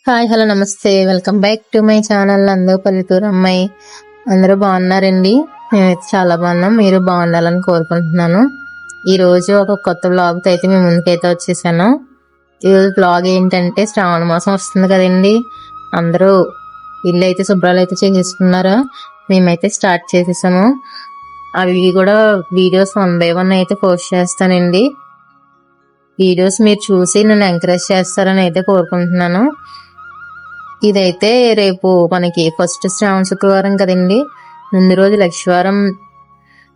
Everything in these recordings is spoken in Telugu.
హాయ్ హలో నమస్తే welcome back to my channel నందు పల్లెటూరు అమ్మాయి. అందరూ బాగున్నారండి? మేమైతే చాలా బాగున్నాం. మీరు బాగుండాలని కోరుకుంటున్నాను. ఈరోజు ఒక కొత్త బ్లాగ్తో అయితే మేము ముందుకైతే వచ్చేసాను. ఈరోజు బ్లాగ్ ఏంటంటే శ్రావణ మాసం వస్తుంది కదండి, అందరూ ఇల్లు అయితే శుభ్రాలు అయితే చేసేసుకున్నారా, మేమైతే స్టార్ట్ చేసేసాము. అవి కూడా వీడియోస్ 1 by 1 అయితే పోస్ట్ చేస్తానండి. వీడియోస్ మీరు చూసి నన్ను ఎంకరేజ్ చేస్తారని అయితే కోరుకుంటున్నాను. ఇదైతే రేపు మనకి ఫస్ట్ శ్రావణ శుక్రవారం కదండి, ముందు రోజు లక్షవారం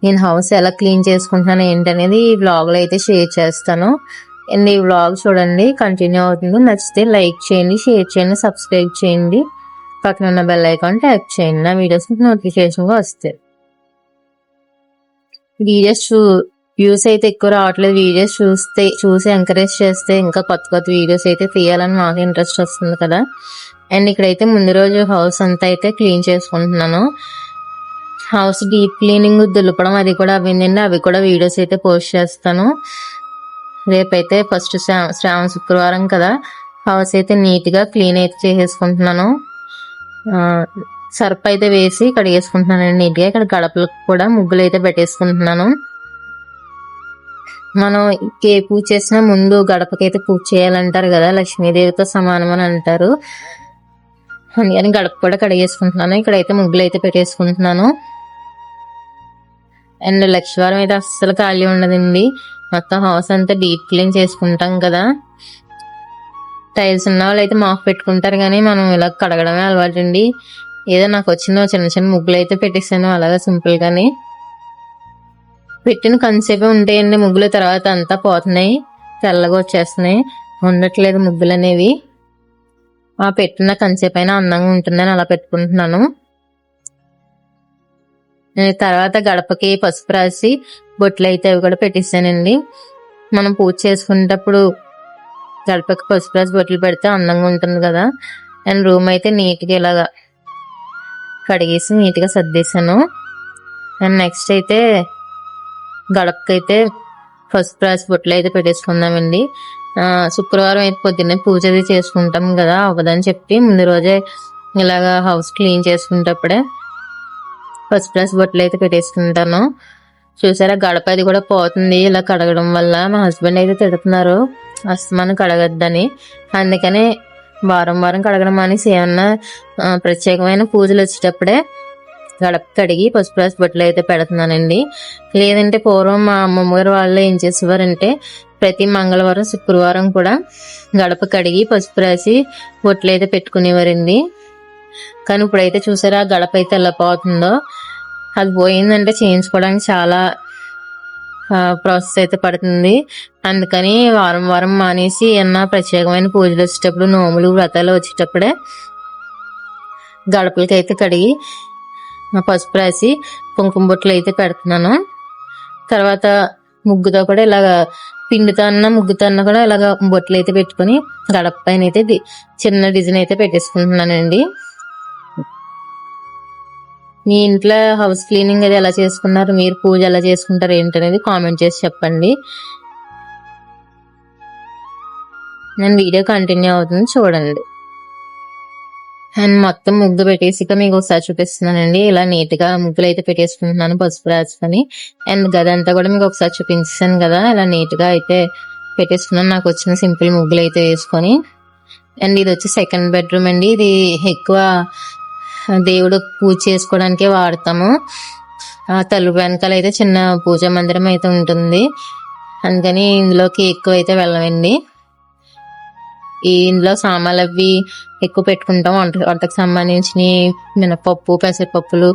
నేను హౌస్ ఎలా క్లీన్ చేసుకుంటున్నాను ఏంటనేది ఈ వ్లాగ్లో అయితే షేర్ చేస్తాను. అండ్ ఈ వ్లాగ్ చూడండి, కంటిన్యూ అవుతుంది. నచ్చితే లైక్ చేయండి, షేర్ చేయండి, సబ్స్క్రైబ్ చేయండి, పక్కన ఉన్న బెల్ ఐకాన్ ట్యాప్ చేయండి. నా వీడియోస్ నోటిఫికేషన్గా వస్తాయి. వీడియోస్ వ్యూస్ అయితే ఎక్కువ రావట్లేదు. వీడియోస్ చూసి ఎంకరేజ్ చేస్తే ఇంకా కొత్త కొత్త వీడియోస్ అయితే తీయాలని మాకు ఇంట్రెస్ట్ వస్తుంది కదా. అండ్ ఇక్కడైతే ముందు రోజు హౌస్ అంతా అయితే క్లీన్ చేసుకుంటున్నాను. హౌస్ డీప్ క్లీనింగ్, దులపడం అది కూడా అవ్విందండి. అవి కూడా వీడియోస్ అయితే పోస్ట్ చేస్తాను. రేపైతే ఫస్ట్ శ్రావణ శుక్రవారం కదా, హౌస్ అయితే నీట్గా క్లీన్ అయితే చేసేసుకుంటున్నాను. సర్ఫ్ అయితే వేసి కడిగేసుకుంటున్నానండి నీట్గా. ఇక్కడ గడపలకు కూడా ముగ్గులు అయితే పెట్టేసుకుంటున్నాను. మనం ఏ పూజ చేసినా ముందు గడపకైతే పూజ చేయాలంటారు కదా, లక్ష్మీదేవితో సమానం అని అంటారు. అందుకని గడప కూడా కడిగేసుకుంటున్నాను. ఇక్కడైతే ముగ్గులు అయితే పెట్టేసుకుంటున్నాను. అండ్ లక్షవారం అయితే అస్సలు ఖాళీ ఉండదండి. మొత్తం హౌస్ అంతా డీప్ క్లీన్ చేసుకుంటాం కదా. టైల్స్ ఉన్న వాళ్ళు అయితే మాఫ్ పెట్టుకుంటారు, కానీ మనం ఇలా కడగడమే అలవాటు అండి. ఏదో నాకు వచ్చిన చిన్న చిన్న ముగ్గులు అయితే పెట్టేసాను అలాగా సింపుల్ గాని. పెట్టిన కంచేపే ఉంటాయండి ముగ్గులు, తర్వాత అంతా పోతున్నాయి, తెల్లగా వచ్చేస్తున్నాయి, ఉండట్లేదు ముగ్గులు అనేవి. ఆ పెట్టిన కంచేపైన అందంగా ఉంటుందని అలా పెట్టుకుంటున్నాను. తర్వాత గడపకి పసుపు రాసి బొట్లు అయితే అవి కూడా పెట్టేసానండి. మనం పూజ చేసుకునేటప్పుడు గడపకి పసుపు రాసి బొట్లు పెడితే అందంగా ఉంటుంది కదా. అండ్ రూమ్ అయితే నీట్గా ఇలాగా కడిగేసి నీట్గా సర్దేశాను. అండ్ నెక్స్ట్ అయితే గడపకైతే పసుపు రాసి బొట్లు అయితే పెట్టేసుకుందామండి. శుక్రవారం అయితే పొద్దున్నే పూజ అది చేసుకుంటాం కదా, అవ్వదని చెప్పి ముందు రోజే ఇలాగా హౌస్ క్లీన్ చేసుకునేటప్పుడే పసుపు రాసి బొట్లు అయితే పెట్టేసుకుంటాను. చూసారా, గడప అది కూడా పోతుంది ఇలా కడగడం వల్ల. మా హస్బెండ్ అయితే తిడుతున్నారు అస్తమానం కడగద్దని. అందుకనే వారం వారం కడగడం అనేసి ఏమన్నా ప్రత్యేకమైన పూజలు వచ్చేటప్పుడే గడప కడిగి పసుపు రాసి బొట్లు అయితే పెడుతున్నానండి. లేదంటే పూర్వం మా అమ్మమ్మ గారు వాళ్ళు ఏం చేసేవారంటే ప్రతి మంగళవారం శుక్రవారం కూడా గడప కడిగి పసుపు రాసి బొట్లు అయితే పెట్టుకునేవారండి. కానీ ఇప్పుడైతే చూసారా గడప అయితే ఎలా పోతుందో. అది పోయిందంటే చేయించుకోవడానికి చాలా ప్రాసెస్ అయితే పడుతుంది. అందుకని వారం వారం మానేసి ఏమన్నా ప్రత్యేకమైన పూజలు వచ్చేటప్పుడు, నోములు వ్రతాలు వచ్చేటప్పుడే గడపలకి అయితే కడిగి పసుపు రాసి కుంకుమ బొట్లు అయితే పెడుతున్నాను. తర్వాత ముగ్గుతో కూడా ఇలాగ పిండితో అన్న ముగ్గుతో అన్న కూడా ఇలాగ బొట్లు అయితే పెట్టుకుని గడప పైన అయితే చిన్న డిజైన్ అయితే పెట్టేసుకుంటున్నానండి. మీ ఇంట్లో హౌస్ క్లీనింగ్ అది ఎలా చేసుకున్నారు, మీరు పూజ ఎలా చేసుకుంటారు ఏంటనేది కామెంట్ చేసి చెప్పండి. నేను వీడియో కంటిన్యూ అవుతుంది చూడండి. అండ్ మొత్తం ముగ్గు పెట్టేసి మీకు ఒకసారి చూపిస్తున్నానండి. ఇలా నీట్ గా ముగ్గులు అయితే పెట్టేసుకుంటున్నాను పసుపు రాసుకొని. అండ్ గది అంతా కూడా మీకు ఒకసారి చూపించాను కదా, ఇలా నీట్ గా అయితే పెట్టేసుకున్నాను నాకు వచ్చిన సింపుల్ ముగ్గులు అయితే వేసుకొని. అండ్ ఇది వచ్చి సెకండ్ బెడ్రూమ్ అండి. ఇది ఎక్కువ దేవుడు పూజ చేసుకోవడానికే వాడతాము. తలుపు వెనకాల అయితే చిన్న పూజా మందిరం అయితే ఉంటుంది, అందుకని ఇందులోకి ఎక్కువ అయితే వెళ్ళమండి. ఇందులో సామాన్లు అవి ఎక్కువ పెట్టుకుంటాం. వంటకు సంబంధించిన మినపప్పు, పెసరపప్పులు,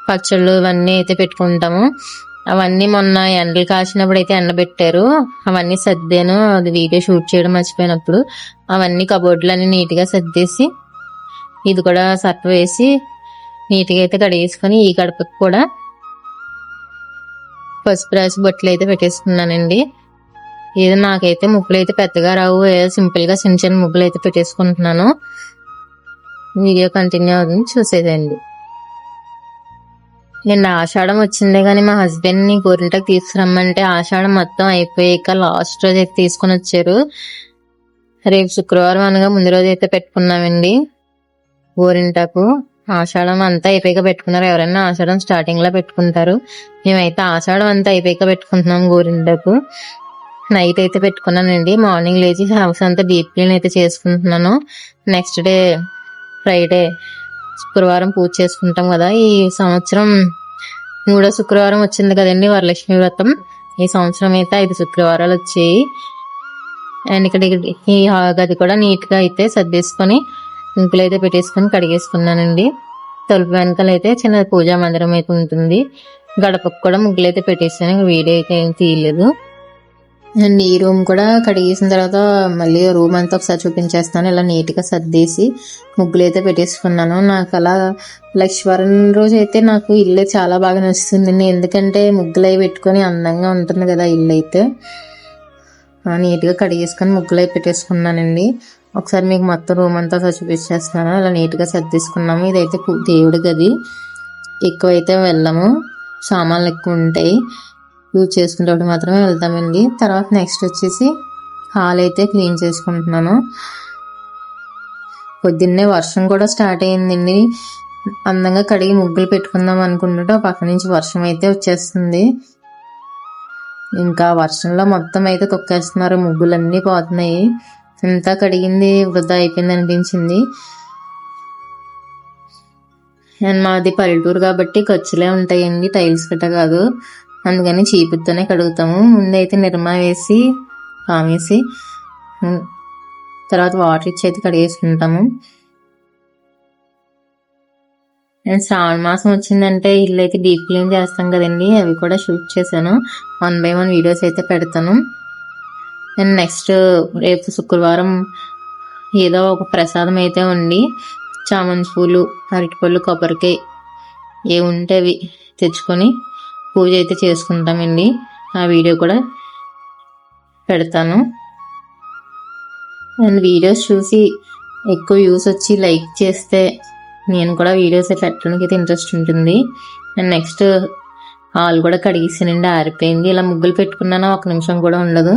పచ్చళ్ళు ఇవన్నీ అయితే పెట్టుకుంటాము. అవన్నీ మొన్న ఎండలు కాసినప్పుడు అయితే ఎండబెట్టారు, అవన్నీ సర్దాను. అది వీడియో షూట్ చేయడం మర్చిపోయినప్పుడు అవన్నీ కబోర్డులు అన్ని నీట్గా సర్దేసి ఇది కూడా సర్ఫ్ వేసి నీట్గా అయితే కడిగేసుకొని ఈ గడపకు కూడా పసుపు రాసి బొట్లు అయితే పెట్టేసుకున్నానండి. ఏదో నాకైతే ముగ్గులు అయితే పెద్దగా రావు, సింపుల్ గా చిన్న చిన్న ముగ్గులు అయితే పెట్టేసుకుంటున్నాను. వీడియో కంటిన్యూ అవుతుంది చూసేదండి. నిన్న ఆషాఢం వచ్చిందే కానీ మా హస్బెండ్ ని గోరింటకు తీసుకురమ్మంటే ఆషాఢం మొత్తం అయిపోయాక లాస్ట్ రోజు అయితే తీసుకుని వచ్చారు. రేపు శుక్రవారం అనగా ముందు రోజు అయితే పెట్టుకున్నామండి గోరింటాకు. ఆషాఢం అంతా అయిపోయాక పెట్టుకున్నారు. ఎవరైనా ఆషాఢం స్టార్టింగ్ లో పెట్టుకుంటారు. మేమైతే ఆషాఢం అంతా అయిపోయాక పెట్టుకుంటున్నాం గోరింటాకు. నైట్ అయితే పెట్టుకున్నానండి. మార్నింగ్ లేచి హౌస్ అంతా డీప్ క్లీన్ అయితే చేసుకుంటున్నాను. నెక్స్ట్ డే ఫ్రైడే శుక్రవారం పూజ చేసుకుంటాం కదా. ఈ సంవత్సరం 3వ శుక్రవారం వచ్చింది కదండి వరలక్ష్మి వ్రతం. ఈ సంవత్సరం అయితే 5 శుక్రవారాలు వచ్చాయి. అండ్ ఇక్కడ ఈ గది కూడా నీట్ గా అయితే సర్దేసుకొని ముగ్గులు అయితే పెట్టేసుకొని కడిగేసుకున్నానండి. తలుపు వెనకాల అయితే చిన్న పూజా మందిరం అయితే ఉంటుంది. గడపకు కూడా ముగ్గులు అయితే పెట్టేసాను. వీడియో అయితే ఏం తీయలేదు. అండ్ ఈ రూమ్ కూడా కడిగేసిన తర్వాత మళ్ళీ రూమ్ అంతా ఒకసారి చూపించేస్తాను. ఇలా నీట్ గా సర్దేసి ముగ్గులు అయితే పెట్టేసుకున్నాను. నాకు అలా లక్ష్మీవారం రోజు అయితే నాకు ఇల్లు చాలా బాగా నచ్చుతుంది. ఎందుకంటే ముగ్గులు అవి పెట్టుకొని అందంగా ఉంటుంది కదా ఇల్లు అయితే. నీట్ గా కడిగేసుకొని ముగ్గులు అవి పెట్టేసుకున్నానండి. ఒకసారి మీకు మొత్తం రూమ్ అంతా చూపించేస్తున్నాను. అలా నీట్ గా సర్దేసుకున్నాము. ఇదైతే దేవుడి గది. ఎక్కువైతే వెళ్ళము, సామాన్లు ఎక్కువ ఉంటాయి. యూజ్ చేసుకునేటప్పుడు మాత్రమే వెళ్తామండి. తర్వాత నెక్స్ట్ వచ్చేసి హాల్ అయితే క్లీన్ చేసుకుంటున్నాను. పొద్దున్నే వర్షం కూడా స్టార్ట్ అయ్యిందండి. అందంగా కడిగి ముగ్గులు పెట్టుకుందాం అనుకుంటుంటే పక్క నుంచి వర్షం అయితే వచ్చేస్తుంది. ఇంకా వర్షంలో మొత్తం అయితే తొక్కేస్తున్నారు, ముగ్గులన్నీ పోతున్నాయి. అంతా కడిగింది వృధా అయిపోయింది అనిపించింది. అండ్ మాది పల్లెటూరు కాబట్టి ఖర్చులే ఉంటాయండి, టైల్స్ గట్ట కాదు. అందుకని చీపుతోనే కడుగుతాము. ముందైతే నిర్మా వేసి కామేసి తర్వాత వాటర్ ఇచ్చి అయితే కడిగేసుకుంటాము. అండ్ శ్రావణ మాసం వచ్చిందంటే ఇల్లు అయితే డీప్ క్లీన్ చేస్తాం కదండి. అవి కూడా షూట్ చేశాను. 1 by 1 వీడియోస్ అయితే పెడతాను. అండ్ నెక్స్ట్ రేపు శుక్రవారం ఏదో ఒక ప్రసాదం అయితే ఉండి చామంతి పూలు, అరటిపళ్ళు, కొబ్బరికాయ ఏ ఉంటే అవి తెచ్చుకొని పూజ అయితే చేసుకుంటామండి. ఆ వీడియో కూడా పెడతాను. అండ్ వీడియోస్ చూసి ఎక్కువ వ్యూస్ వచ్చి లైక్ చేస్తే నేను కూడా వీడియోస్ పెట్టడానికి అయితే ఇంట్రెస్ట్ ఉంటుంది. అండ్ నెక్స్ట్ హాల్ కూడా కడిగేసానండి, ఆరిపోయింది. ఇలా ముగ్గులు పెట్టుకున్నాను, 1 నిమిషం కూడా ఉండదు.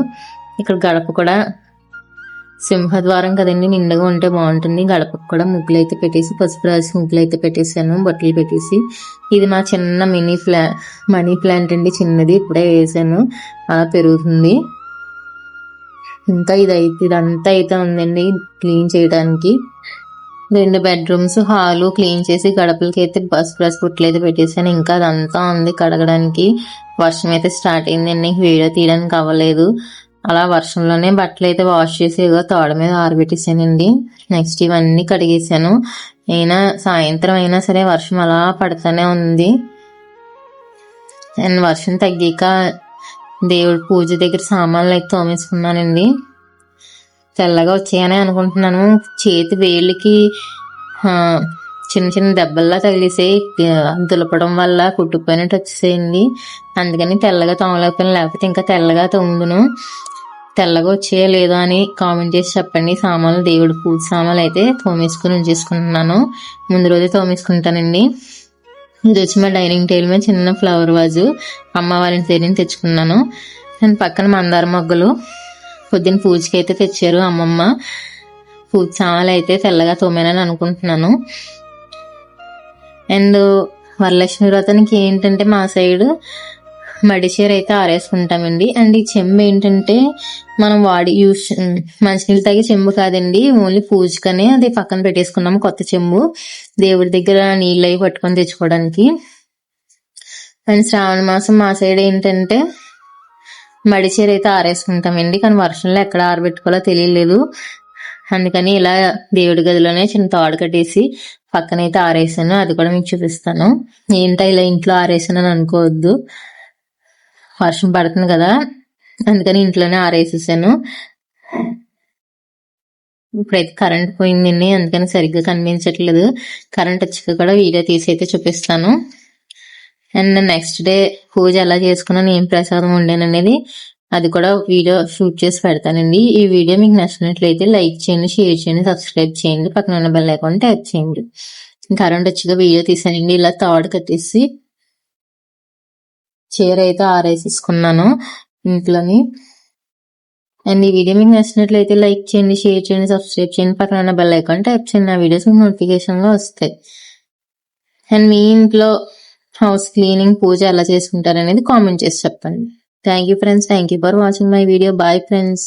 ఇక్కడ గడప కూడా సింహద్వారం కదండి, నిండుగా ఉంటే బాగుంటుంది. గడపకు కూడా ముగ్గులు అయితే పెట్టేసి పసుపు రాసి ముగ్గులు అయితే పెట్టేసాను, బట్టలు పెట్టేసి. ఇది మా చిన్న మనీ ప్లాంట్ అండి, చిన్నది ఇప్పుడే వేసాను, అలా పెరుగుతుంది. ఇంకా ఇదంతా అయితే ఉందండి క్లీన్ చేయడానికి. 2 బెడ్రూమ్స్, హాలు క్లీన్ చేసి గడపలకి అయితే పసుపు రాసి బుట్టలు అయితే పెట్టేసాను. ఇంకా అదంతా ఉంది కడగడానికి. వర్షం అయితే స్టార్ట్ అయిందండి, వీడియో తీయడానికి అవ్వలేదు. అలా వర్షంలోనే బట్టలు అయితే వాష్ చేసి తోడ మీద ఆరబెట్టేసానండి. నెక్స్ట్ ఇవన్నీ కడిగేసాను. అయినా సాయంత్రం అయినా సరే వర్షం అలా పడుతూనే ఉంది. అండ్ వర్షం తగ్గాక దేవుడి పూజ దగ్గర సామాన్లు అయితే తోమేసుకున్నానండి. తెల్లగా వచ్చాయని అనుకుంటున్నాను. చేతి వేళ్ళకి చిన్న చిన్న దెబ్బల్లా తగిలేసి దులపడం వల్ల కుట్టుకుపోయినట్టు వచ్చేసేయండి. అందుకని తెల్లగా తోమలేకపోయినా, లేకపోతే ఇంకా తెల్లగా తోముదును. తెల్లగా వచ్చేయో లేదో అని కామెంట్ చేసి చెప్పండి. సామాన్లు, దేవుడి పూజ సామాన్లు అయితే తోమేసుకుని ఉంచేసుకుంటున్నాను. ముందు రోజే తోమేసుకుంటానండి. ఇది వచ్చి మా డైనింగ్ టేబుల్ మీద చిన్న ఫ్లవర్ వాజు అమ్మవారిని దగ్గర తెచ్చుకున్నాను. అండ్ పక్కన మందార మొగ్గలు పొద్దున్న పూజకి అయితే తెచ్చారు అమ్మమ్మ. పూజ సామాన్లు అయితే తెల్లగా తోమేనని అనుకుంటున్నాను. అండ్ వరలక్ష్మి వ్రతానికి ఏంటంటే మా సైడ్ మడిచీర అయితే ఆరేసుకుంటామండి. అండ్ ఈ చెంబు ఏంటంటే మనం మంచినీళ్ళు తాగే చెంబు కాదండి, ఓన్లీ పూజకనే అది పక్కన పెట్టేసుకున్నాము. కొత్త చెంబు దేవుడి దగ్గర నీళ్ళు అవి పట్టుకొని తెచ్చుకోవడానికి. అండ్ శ్రావణ మాసం మా సైడ్ ఏంటంటే మడిచీర అయితే ఆరేసుకుంటామండి. కానీ వర్షంలో ఎక్కడ ఆరబెట్టుకోవాలో తెలియలేదు. అందుకని ఇలా దేవుడి గదిలోనే చిన్న తాడు కట్టేసి పక్కనైతే ఆరేసాను. అది కూడా మీకు చూపిస్తాను. ఏంటో ఇలా ఇంట్లో ఆరేసాను అని అనుకోవద్దు, వర్షం పడుతుంది కదా, అందుకని ఇంట్లోనే ఆరేసేసాను. ఇప్పుడైతే కరెంట్ పోయిందండి, అందుకని సరిగ్గా కనిపించట్లేదు. కరెంట్ వచ్చాక కూడా వీడియో తీసి అయితే చూపిస్తాను. అండ్ నెక్స్ట్ డే పూజ ఎలా చేసుకున్నాను, ఏం ప్రసాదం వండాను అనేది అది కూడా వీడియో షూట్ చేసి పెడతానండి. ఈ వీడియో మీకు నచ్చినట్లయితే లైక్ చేయండి, షేర్ చేయండి, సబ్స్క్రైబ్ చేయండి, పక్కన ఉన్న బెల్ ఐకాన్ ట్యాప్ చేయండి. కరెంట్ వచ్చాక వీడియో తీసానండి. ఇలా తాడు కట్టేసి చీర అయితే ఆరేసేసుకున్నాను ఇంట్లోని. అండ్ ఈ వీడియో మీకు నచ్చినట్లయితే లైక్ చేయండి, షేర్ చేయండి, సబ్స్క్రైబ్ చేయండి, పక్కన బెల్ ఐకాన్ టైప్ చేయండి. నా వీడియోస్ నోటిఫికేషన్ గా వస్తాయి. అండ్ మీ ఇంట్లో హౌస్ క్లీనింగ్, పూజ ఎలా చేసుకుంటారు అనేది కామెంట్ చేసి చెప్పండి. Thank you friends. Thank you for watching my video. Bye friends.